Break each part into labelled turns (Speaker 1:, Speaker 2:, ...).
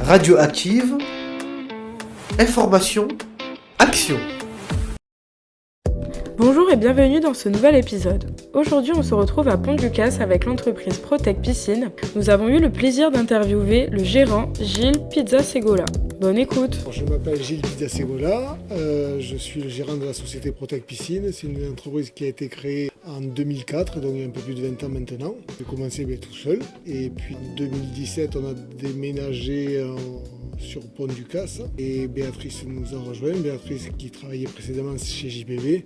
Speaker 1: Radioactive, information, action.
Speaker 2: Bonjour et bienvenue dans ce nouvel épisode. Aujourd'hui, on se retrouve à Pont-du-Casse avec l'entreprise Protec Piscine. Nous avons eu le plaisir d'interviewer le gérant Gilles Pizzasegola. Bonne écoute.
Speaker 3: Je m'appelle Gilles Pizzasegola, je suis le gérant de la société Protec Piscine. C'est une entreprise qui a été créée en 2004, donc il y a un peu plus de 20 ans maintenant. J'ai commencé tout seul et puis en 2017, on a déménagé sur Pont-du-Casse et Béatrice nous a rejoint. Béatrice qui travaillait précédemment chez JPV,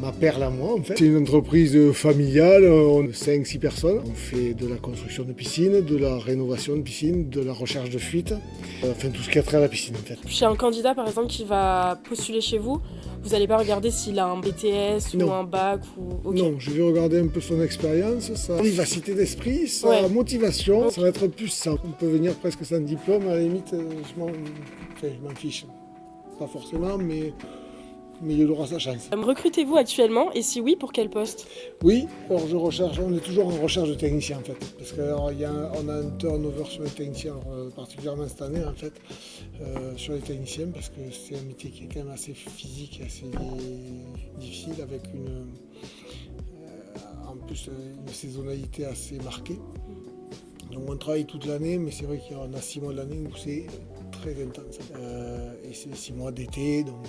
Speaker 3: ma perle à moi en fait. C'est une entreprise familiale, on est 5-6 personnes. On fait de la construction de piscine, de la rénovation de piscine, de la recherche de fuites, enfin tout ce qui a trait à la piscine en fait.
Speaker 4: Chez un candidat par exemple qui va postuler chez vous, vous n'allez pas regarder s'il a un BTS ou un bac ou... Okay.
Speaker 3: Non, je vais regarder un peu son expérience, sa vivacité d'esprit, sa motivation. Okay. Ça va être plus ça. On peut venir presque sans diplôme, à la limite, je m'en fiche. Pas forcément, mais il aura sa chance.
Speaker 4: Recrutez-vous actuellement et si oui, pour quel poste?
Speaker 3: Oui, alors on est toujours en recherche de techniciens en fait. Parce qu'on a un turnover sur les techniciens, particulièrement cette année en fait, sur les techniciens, parce que c'est un métier qui est quand même assez physique et assez difficile, avec en plus une saisonnalité assez marquée. Donc on travaille toute l'année, mais c'est vrai qu'il y en a 6 mois de l'année où c'est très intense. Et c'est 6 mois d'été, donc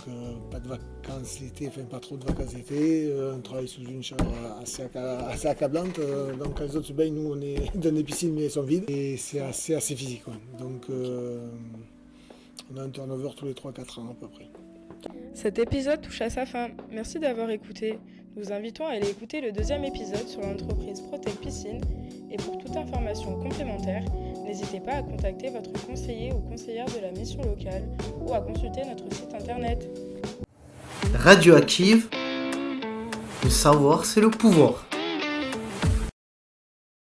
Speaker 3: pas de vacances l'été, enfin pas trop de vacances l'été. On travaille sous une chaleur assez accablante. Donc quand les autres se baignent, nous on est dans des piscines mais elles sont vides. Et c'est assez physique. Ouais. Donc on a un turnover tous les 3-4 ans à peu près.
Speaker 2: Cet épisode touche à sa fin. Merci d'avoir écouté. Nous vous invitons à aller écouter le 2e épisode sur l'entreprise Protec Piscine. Et pour toute information complémentaire, n'hésitez pas à contacter votre conseiller ou conseillère de la mission locale ou à consulter notre site internet.
Speaker 1: Radioactive, le savoir c'est le pouvoir.